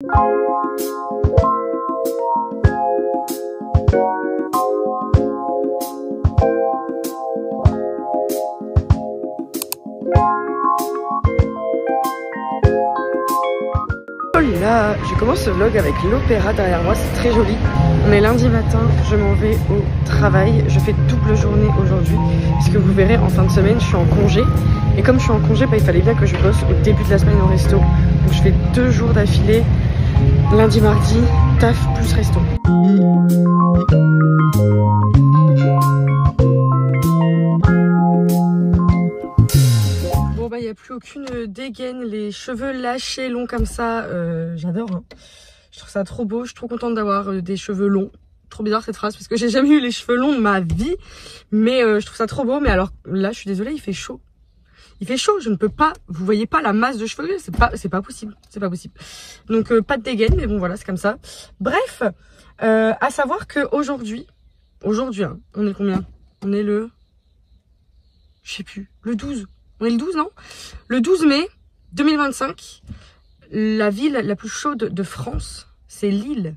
Oh là, je commence ce vlog avec l'opéra derrière moi, c'est très joli. On est lundi matin, je m'en vais au travail. Je fais double journée aujourd'hui, puisque vous verrez en fin de semaine, je suis en congé. Et comme je suis en congé, il fallait bien que je bosse au début de la semaine au resto. Donc je fais 2 jours d'affilée, lundi, mardi, taf plus resto. Bon bah il n'y a plus aucune dégaine, les cheveux lâchés longs comme ça, j'adore hein. Je trouve ça trop beau, je suis trop contente d'avoir des cheveux longs. Trop bizarre cette phrase parce que j'ai jamais eu les cheveux longs de ma vie, mais je trouve ça trop beau. Mais alors là je suis désolée, il fait chaud. Il fait chaud, je ne peux pas, vous voyez pas la masse de cheveux, c'est pas possible, c'est pas possible. Donc pas de dégaine, mais bon voilà, c'est comme ça. Bref, à savoir que aujourd'hui hein, on est combien? On est le, je sais plus, le 12. On est le 12 non? Le 12 mai 2025, la ville la plus chaude de France, c'est Lille.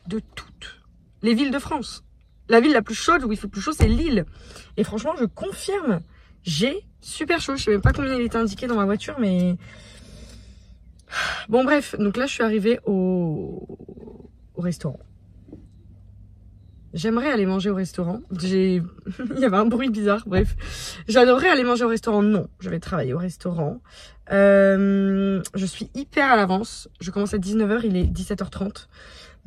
De toutes les villes de France, la ville la plus chaude où il fait plus chaud, c'est Lille. Et franchement, je confirme, j'ai super chaud. Je sais même pas combien il était indiqué dans ma voiture, mais bon bref. Donc là, je suis arrivée au restaurant. J'aimerais aller manger au restaurant. Il y avait un bruit bizarre, bref. J'adorerais aller manger au restaurant. Non, je vais travailler au restaurant. Je suis hyper à l'avance. Je commence à 19 h, il est 17 h 30.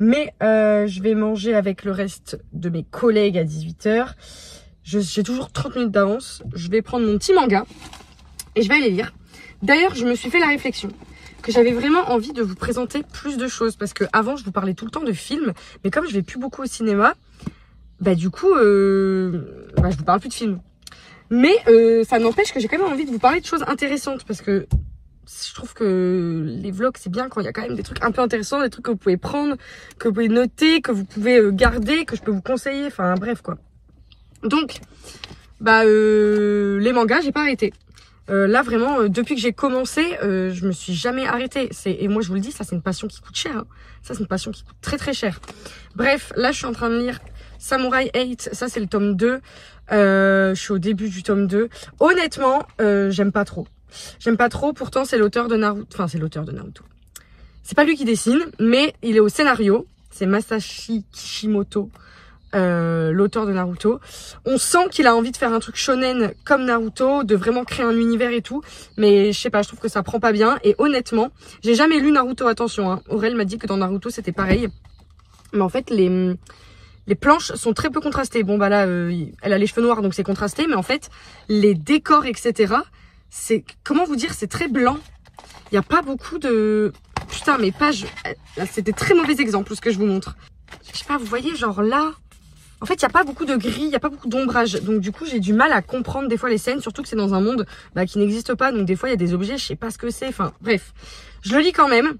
Mais je vais manger avec le reste de mes collègues à 18 h. J'ai toujours 30 minutes d'avance. Je vais prendre mon petit manga et je vais aller lire. D'ailleurs, je me suis fait la réflexion que j'avais vraiment envie de vous présenter plus de choses. Parce que avant, je vous parlais tout le temps de films. Mais comme je vais plus beaucoup au cinéma, bah du coup, je vous parle plus de films. Mais ça n'empêche que j'ai quand même envie de vous parler de choses intéressantes. Parce que je trouve que les vlogs, c'est bien quand il y a quand même des trucs un peu intéressants, des trucs que vous pouvez prendre, que vous pouvez noter, que vous pouvez garder, que je peux vous conseiller. Enfin, bref, quoi. Donc, les mangas, j'ai pas arrêté. Là, vraiment, depuis que j'ai commencé, je me suis jamais arrêtée. Et moi, je vous le dis, ça, c'est une passion qui coûte cher. Hein. Ça, c'est une passion qui coûte très, très cher. Bref, là, je suis en train de lire Samurai 8. Ça, c'est le tome 2. Je suis au début du tome 2. Honnêtement, j'aime pas trop. J'aime pas trop, pourtant c'est l'auteur de Naruto. Enfin, c'est l'auteur de Naruto. C'est pas lui qui dessine, mais il est au scénario. C'est Masashi Kishimoto, l'auteur de Naruto. On sent qu'il a envie de faire un truc shonen comme Naruto, de vraiment créer un univers et tout. Mais je sais pas, je trouve que ça prend pas bien. Et honnêtement, j'ai jamais lu Naruto, attention. Hein. Aurel m'a dit que dans Naruto c'était pareil. Mais en fait, les planches sont très peu contrastées. Bon bah là, elle a les cheveux noirs donc c'est contrasté. Mais en fait, les décors, etc., c'est, comment vous dire, c'est très blanc. Il n'y a pas beaucoup de... Putain, mes pages... C'est des très mauvais exemples ce que je vous montre. Je sais pas, vous voyez, genre là... En fait, il n'y a pas beaucoup de gris, il n'y a pas beaucoup d'ombrage. Donc du coup, j'ai du mal à comprendre des fois les scènes. Surtout que c'est dans un monde qui n'existe pas. Donc des fois, il y a des objets, je sais pas ce que c'est. Enfin, bref. Je le lis quand même.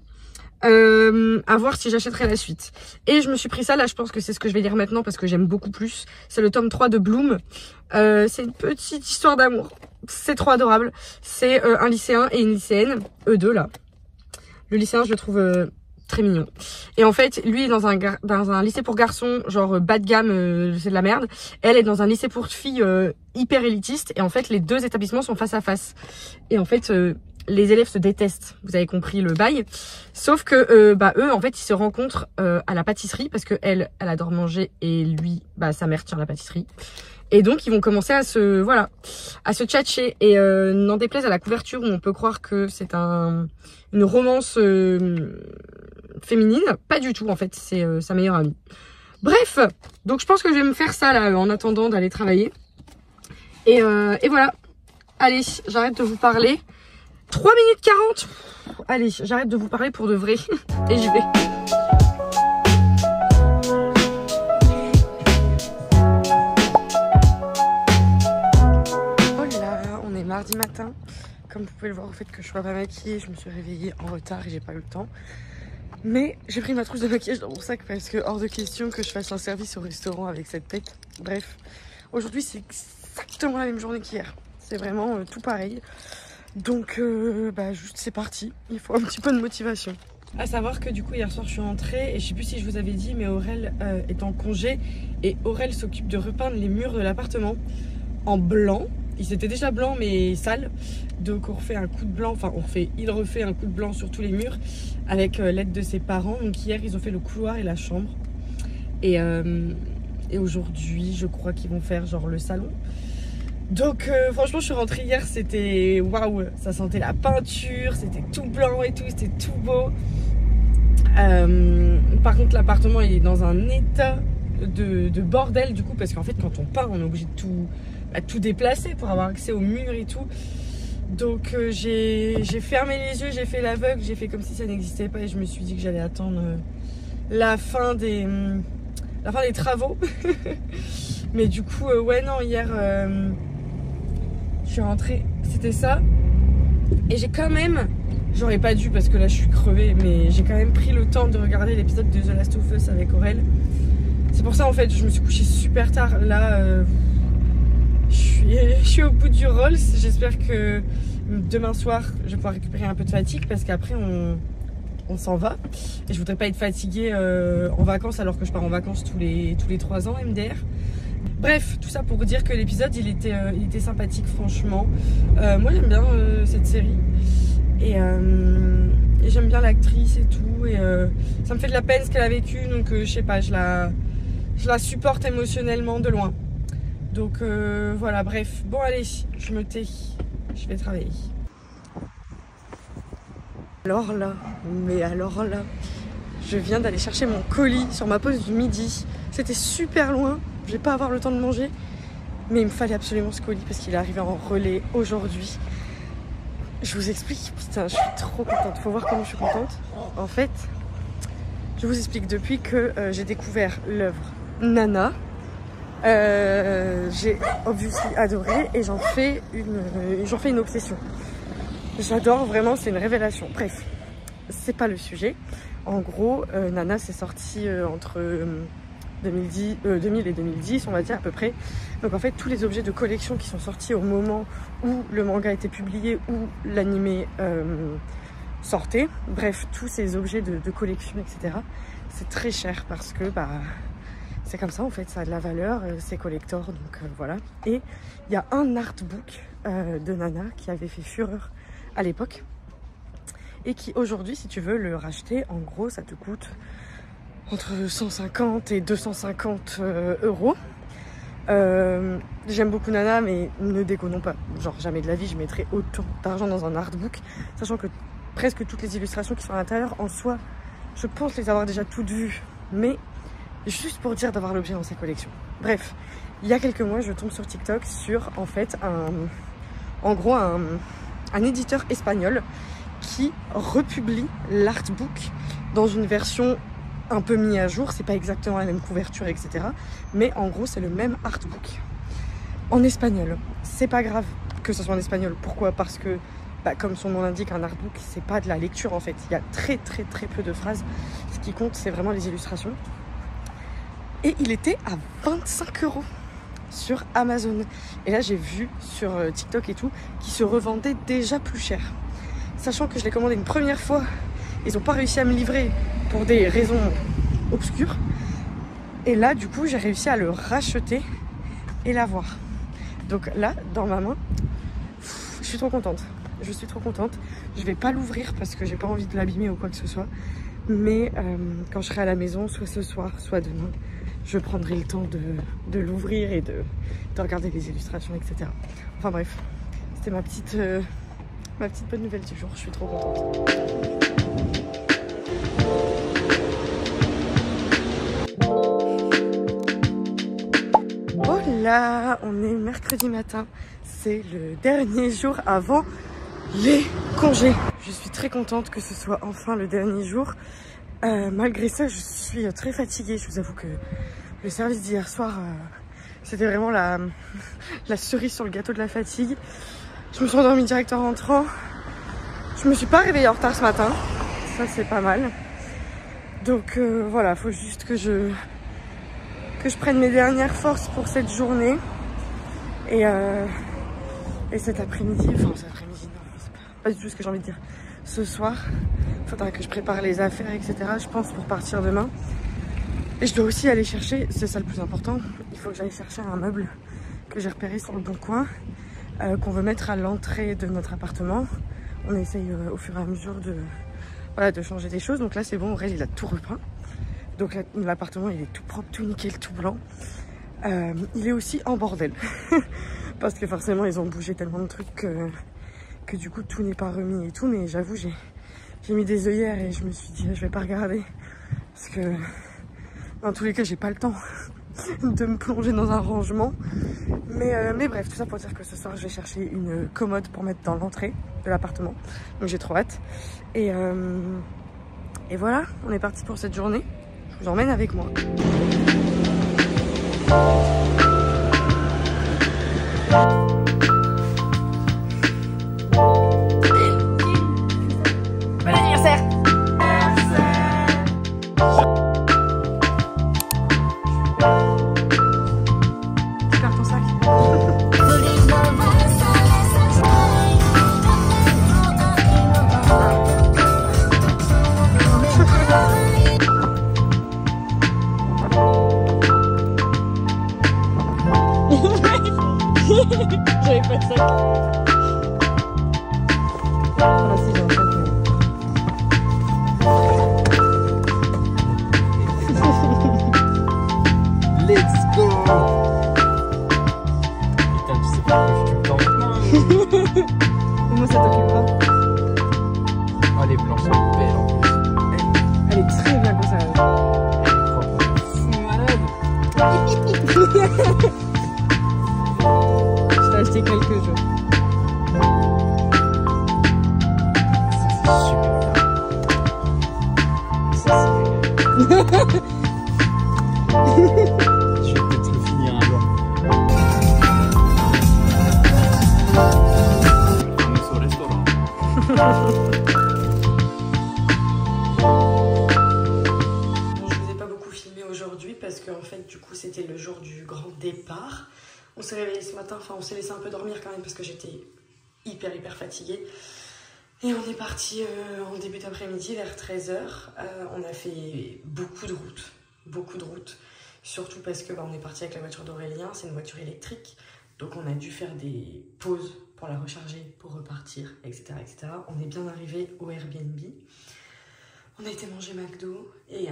À voir si j'achèterai la suite. Et je me suis pris ça, là je pense que c'est ce que je vais lire maintenant parce que j'aime beaucoup plus. C'est le tome 3 de Bloom. C'est une petite histoire d'amour. C'est trop adorable. C'est un lycéen et une lycéenne, eux deux là. Le lycéen, je le trouve très mignon. Et en fait, lui est dans un lycée pour garçons, genre bas de gamme, c'est de la merde. Elle est dans un lycée pour filles hyper élitiste. Et en fait, les deux établissements sont face à face. Et en fait, les élèves se détestent, vous avez compris le bail. Sauf que eux, en fait, ils se rencontrent à la pâtisserie parce que elle adore manger et lui, sa mère tient la pâtisserie. Et donc, ils vont commencer à se tchatcher. Et n'en déplaise à la couverture où on peut croire que c'est une romance féminine, pas du tout en fait, c'est sa meilleure amie. Bref, donc je pense que je vais me faire ça là en attendant d'aller travailler. Et voilà. Allez, j'arrête de vous parler. 3 minutes 40. Allez, j'arrête de vous parler pour de vrai. Et j'y vais. Oh là, on est mardi matin. Comme vous pouvez le voir au fait que je sois pas maquillée, je me suis réveillée en retard et j'ai pas eu le temps. Mais j'ai pris ma trousse de maquillage dans mon sac parce que hors de question que je fasse un service au restaurant avec cette tête. Bref, aujourd'hui c'est exactement la même journée qu'hier. C'est vraiment tout pareil. Donc juste c'est parti, il faut un petit peu de motivation. À savoir que du coup hier soir je suis rentrée et je sais plus si je vous avais dit, mais Aurel est en congé et Aurel s'occupe de repeindre les murs de l'appartement en blanc. Ils étaient déjà blancs mais sales, donc on refait un coup de blanc, enfin il refait un coup de blanc sur tous les murs avec l'aide de ses parents. Donc hier ils ont fait le couloir et la chambre et aujourd'hui je crois qu'ils vont faire genre le salon. Donc franchement je suis rentrée hier, c'était waouh, ça sentait la peinture, c'était tout blanc et tout, c'était tout beau. Par contre l'appartement il est dans un état de bordel du coup, parce qu'en fait quand on peint on est obligé de tout déplacer pour avoir accès aux murs et tout. Donc j'ai fermé les yeux, j'ai fait l'aveugle, j'ai fait comme si ça n'existait pas et je me suis dit que j'allais attendre la fin des travaux. Mais du coup ouais non, hier je suis rentrée, c'était ça. Et j'ai quand même, j'aurais pas dû parce que là je suis crevée, mais j'ai quand même pris le temps de regarder l'épisode de The Last of Us avec Aurel. C'est pour ça en fait je me suis couchée super tard. Là je suis au bout du Rolls. J'espère que demain soir je vais pouvoir récupérer un peu de fatigue parce qu'après on s'en va. Et je voudrais pas être fatiguée en vacances alors que je pars en vacances tous les 3 ans MDR. Bref, tout ça pour vous dire que l'épisode il était sympathique franchement. Moi j'aime bien cette série et j'aime bien l'actrice et tout, et ça me fait de la peine ce qu'elle a vécu, donc je sais pas, je la supporte émotionnellement de loin. Donc voilà, bref, bon allez, je me tais, je vais travailler. Alors là, je viens d'aller chercher mon colis sur ma pause du midi. C'était super loin, je vais pas avoir le temps de manger, mais il me fallait absolument ce colis parce qu'il est arrivé en relais aujourd'hui. Je vous explique, putain, je suis trop contente. Faut voir comment je suis contente. En fait, je vous explique, depuis que j'ai découvert l'œuvre Nana, j'ai obviously adoré et j'en fais une obsession. J'adore vraiment, c'est une révélation. Bref, c'est pas le sujet. En gros, Nana c'est sorti entre 2000 et 2010, on va dire à peu près. Donc en fait tous les objets de collection qui sont sortis au moment où le manga était publié, où l'animé sortait, bref tous ces objets de collection etc, c'est très cher parce que c'est comme ça en fait, ça a de la valeur, c'est collector, donc voilà. Et il y a un artbook de Nana qui avait fait fureur à l'époque et qui aujourd'hui, si tu veux le racheter, en gros ça te coûte entre 150 et 250 euros. J'aime beaucoup Nana, mais ne déconnons pas, genre jamais de la vie je mettrais autant d'argent dans un artbook, sachant que presque toutes les illustrations qui sont à l'intérieur en soi, je pense les avoir déjà toutes vues, mais juste pour dire d'avoir l'objet dans sa collection. Bref, il y a quelques mois je tombe sur TikTok sur en fait un éditeur espagnol qui republie l'artbook dans une version un peu mis à jour. C'est pas exactement la même couverture etc, mais en gros c'est le même artbook en espagnol. C'est pas grave que ce soit en espagnol. Pourquoi? Parce que comme son nom l'indique, un artbook c'est pas de la lecture en fait, il y a très peu de phrases. Ce qui compte c'est vraiment les illustrations. Et il était à 25 € sur Amazon. Et là j'ai vu sur TikTok et tout qu'il se revendait déjà plus cher, sachant que je l'ai commandé une première fois, ils n'ont pas réussi à me livrer pour des raisons obscures. Et là du coup j'ai réussi à le racheter et l'avoir. Donc là dans ma main, je suis trop contente. Je suis trop contente. Je vais pas l'ouvrir parce que j'ai pas envie de l'abîmer ou quoi que ce soit. Mais quand je serai à la maison, soit ce soir, soit demain, je prendrai le temps de l'ouvrir et de regarder les illustrations, etc. Enfin bref, c'était ma petite bonne nouvelle du jour. Je suis trop contente. Voilà, on est mercredi matin. C'est le dernier jour avant les congés. Je suis très contente que ce soit enfin le dernier jour. Malgré ça, je suis très fatiguée. Je vous avoue que le service d'hier soir, c'était vraiment la cerise sur le gâteau de la fatigue. Je me suis endormie direct en rentrant. Je me suis pas réveillée en retard ce matin. Ça, c'est pas mal. Donc voilà, faut juste que je prenne mes dernières forces pour cette journée. Et cet après-midi, enfin cet après-midi, non, c'est pas du tout ce que j'ai envie de dire. Ce soir, Faudra que je prépare les affaires, etc. Je pense pour partir demain. Et je dois aussi aller chercher, c'est ça le plus important, il faut que j'aille chercher un meuble que j'ai repéré sur le bon coin, qu'on veut mettre à l'entrée de notre appartement. On essaye au fur et à mesure de changer des choses. Donc là c'est bon, Aurel il a tout repeint. Donc l'appartement il est tout propre, tout nickel, tout blanc. Il est aussi en bordel. Parce que forcément ils ont bougé tellement de trucs que du coup tout n'est pas remis et tout. Mais j'avoue j'ai mis des œillères et je me suis dit je vais pas regarder. Parce que dans tous les cas j'ai pas le temps de me plonger dans un rangement. Mais bref, tout ça pour dire que ce soir je vais chercher une commode pour mettre dans l'entrée de l'appartement. Donc j'ai trop hâte. Et voilà, on est parti pour cette journée. Je vous emmène avec moi. Bon anniversaire! J'avais pas de sac. Ah si, j'ai un sac. Let's go. Putain, tu sais pas pourquoi je t'occupe maintenant. Moi ça t'occupe pas. Oh, les blancs sont belles en plus. Elle est très bien comme ça. C'est malade. Je t'ai acheté quelques jeux. C'est super bien. Ça, c'est... Je vais peut-être le finir un jour. On est au restaurant. Je vous ai pas beaucoup filmé aujourd'hui parce qu'en fait du coup c'était le jour du grand départ. On s'est réveillé ce matin, enfin on s'est laissé un peu dormir quand même parce que j'étais hyper fatiguée. Et on est parti en début d'après-midi vers 13 h. On a fait beaucoup de routes. Surtout parce que on est parti avec la voiture d'Aurélien, c'est une voiture électrique. Donc on a dû faire des pauses pour la recharger, pour repartir, etc. On est bien arrivé au Airbnb. On a été manger McDo et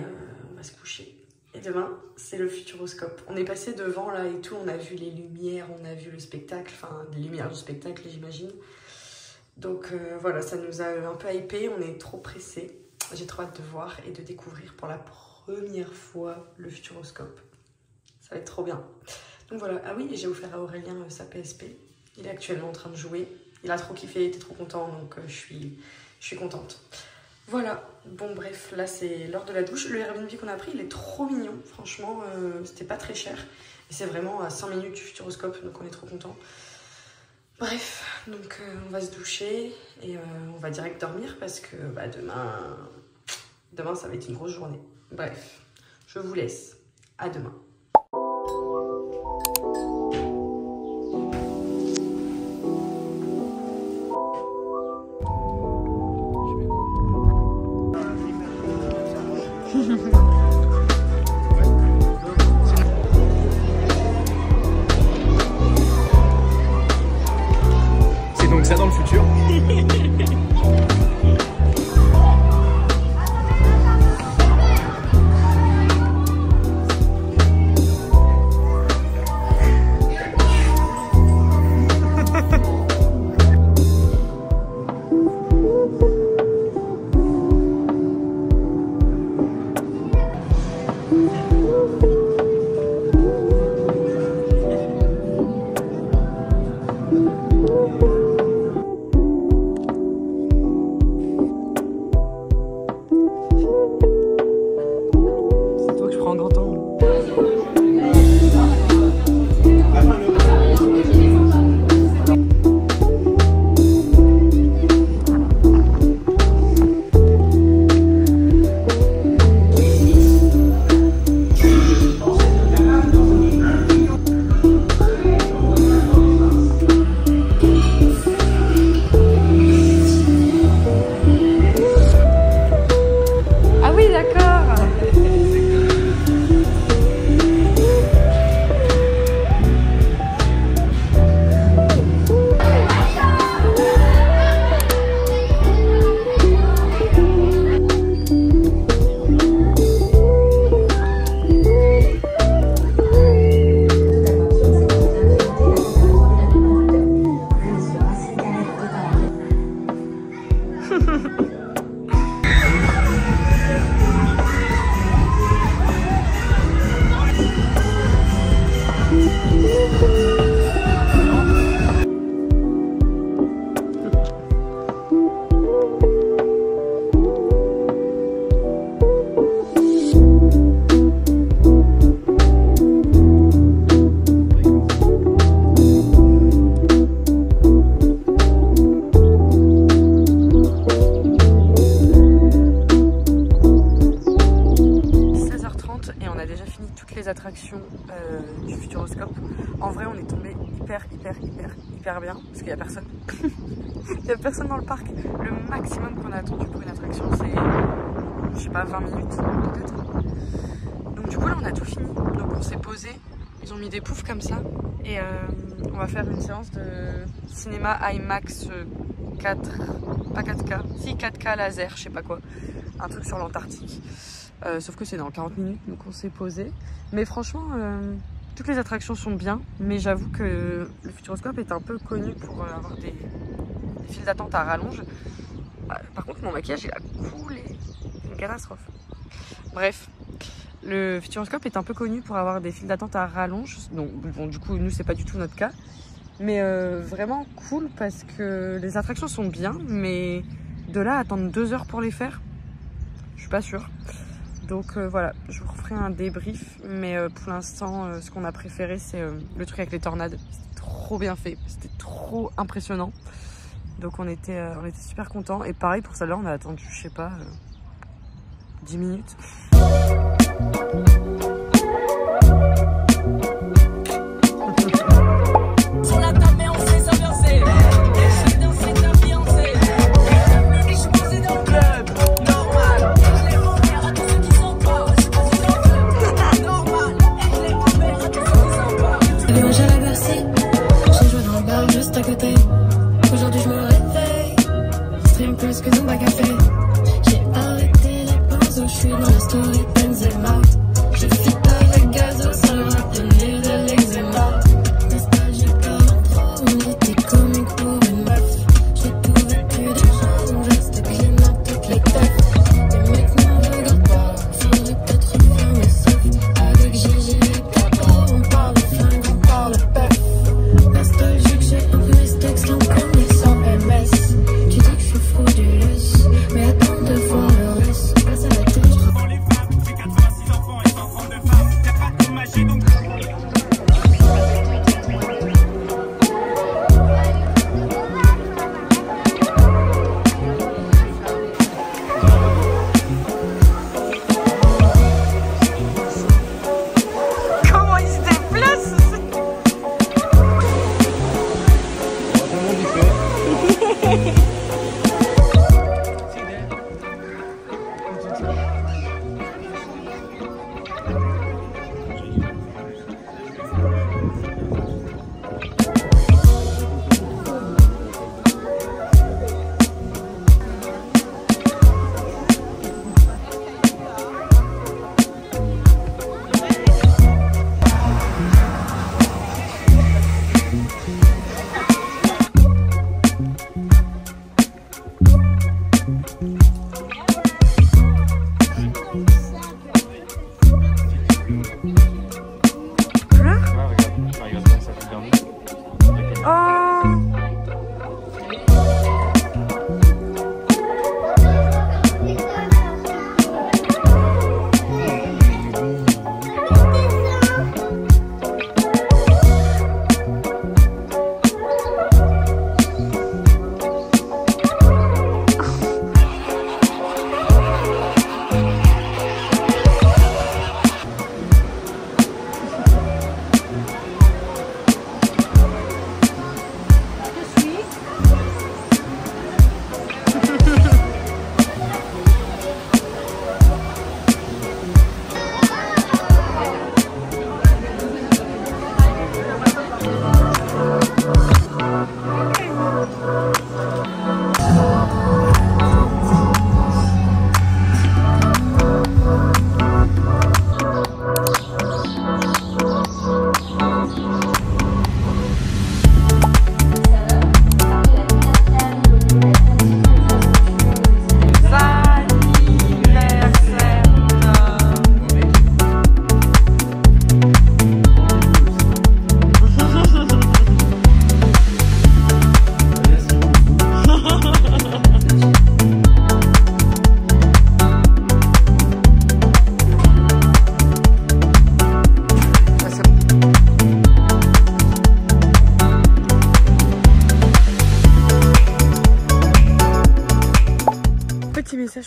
on va se coucher. Et demain, c'est le Futuroscope. On est passé devant là et tout, on a vu les lumières, on a vu le spectacle, enfin les lumières du spectacle j'imagine. Donc voilà, ça nous a un peu hypé, on est trop pressés. J'ai trop hâte de voir et de découvrir pour la première fois le Futuroscope. Ça va être trop bien. Donc voilà, ah oui, j'ai offert à Aurélien sa PSP. Il est actuellement en train de jouer. Il a trop kiffé, il était trop content, donc je suis contente. Voilà, bon bref, là c'est l'heure de la douche. Le Airbnb qu'on a pris, il est trop mignon, franchement, c'était pas très cher. Et c'est vraiment à 5 minutes du Futuroscope, donc on est trop content. Bref, donc on va se doucher et on va direct dormir parce que demain ça va être une grosse journée. Bref, je vous laisse, à demain. C'est donc ça dans le futur. déjà fini toutes les attractions du Futuroscope. En vrai, on est tombé hyper bien parce qu'il n'y a personne. Il n'y a personne dans le parc. Le maximum qu'on a attendu pour une attraction, c'est, je sais pas, 20 minutes peut-être. Donc du coup, là, on a tout fini. Donc on s'est posé. Ils ont mis des poufs comme ça. Et on va faire une séance de cinéma IMAX 4, pas 4K, si 4K laser, je sais pas quoi. Un truc sur l'Antarctique. Sauf que c'est dans 40 minutes, donc on s'est posé. Mais franchement, toutes les attractions sont bien. Mais j'avoue que le Futuroscope est un peu connu pour avoir des files d'attente à rallonge. Par contre, mon maquillage, il a coulé. C'est une catastrophe. Bref, le Futuroscope est un peu connu pour avoir des files d'attente à rallonge. Donc, bon, du coup, nous, c'est pas du tout notre cas. Mais vraiment cool parce que les attractions sont bien. Mais de là à attendre 2 heures pour les faire, je suis pas sûre. Donc voilà, je vous referai un débrief, mais pour l'instant, ce qu'on a préféré, c'est le truc avec les tornades. C'était trop bien fait, c'était trop impressionnant. Donc on était super contents. Et pareil pour celle-là, on a attendu, je sais pas, 10 minutes. Aujourd'hui je me réveille, stream plus que Zumba Café. J'ai arrêté les pinceaux, je suis dans la story Benzema. Je fit avec Gazo, ça m'a donné de l'eczéma. Nostalgique comme trop, on était comique pour une meuf. J'ai tout vécu déjà, donc je reste clean dans toutes les têtes. Les mecs ne me regardent pas, faudrait peut-être refaire mes saufs. Avec Gigi et Papa, on parle de flingue, on parle de pep. Nostalgique, j'ai un peu mes textes long comme les 100 MS. Tu dis que je suis frauduleuse, mais attends de voir le reste. Passe à la télé, je te les femmes. J'ai 86 enfants et 132 femmes. Y'a pas de magie donc. Comment il se déplace?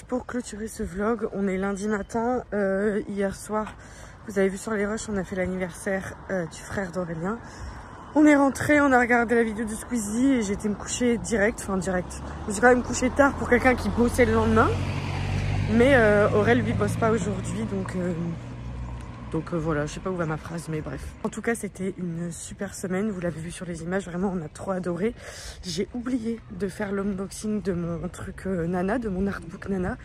Pour clôturer ce vlog, on est lundi matin. Hier soir, Vous avez vu sur les rushs, on a fait l'anniversaire du frère d'Aurélien. On est rentré, on a regardé la vidéo de Squeezie et j'ai été me coucher direct. Enfin direct. Je me suis quand même couché tard pour quelqu'un qui bossait le lendemain. Mais Aurel lui bosse pas aujourd'hui, donc voilà, je sais pas où va ma phrase, mais bref. En tout cas, c'était une super semaine, vous l'avez vu sur les images, vraiment on a trop adoré. J'ai oublié de faire l'unboxing de mon truc Nana, de mon artbook Nana.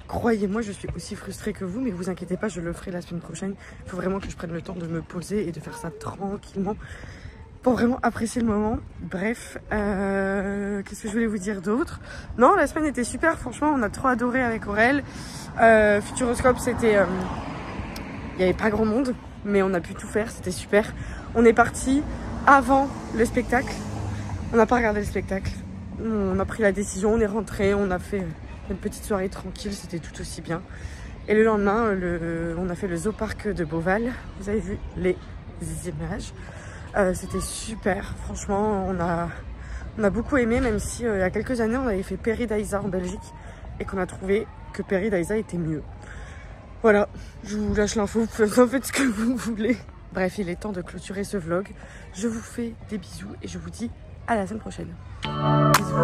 Croyez-moi, je suis aussi frustrée que vous, mais vous inquiétez pas, je le ferai la semaine prochaine. Il faut vraiment que je prenne le temps de me poser et de faire ça tranquillement pour vraiment apprécier le moment. Bref, qu'est-ce que je voulais vous dire d'autre? Non, la semaine était super, franchement, on a trop adoré avec Aurel. Futuroscope, c'était... il n'y avait pas grand monde, mais on a pu tout faire, c'était super. On est parti avant le spectacle. On n'a pas regardé le spectacle. On a pris la décision, on est rentré, on a fait une petite soirée tranquille, c'était tout aussi bien. Et le lendemain, on a fait le Zoopark de Beauval. Vous avez vu les images. C'était super, franchement, on a beaucoup aimé, même si il y a quelques années, on avait fait Paradisa en Belgique et qu'on a trouvé que Paradisa était mieux. Voilà, je vous lâche l'info, vous pouvez en faire ce que vous voulez. Bref, il est temps de clôturer ce vlog. Je vous fais des bisous et je vous dis à la semaine prochaine. Bisous.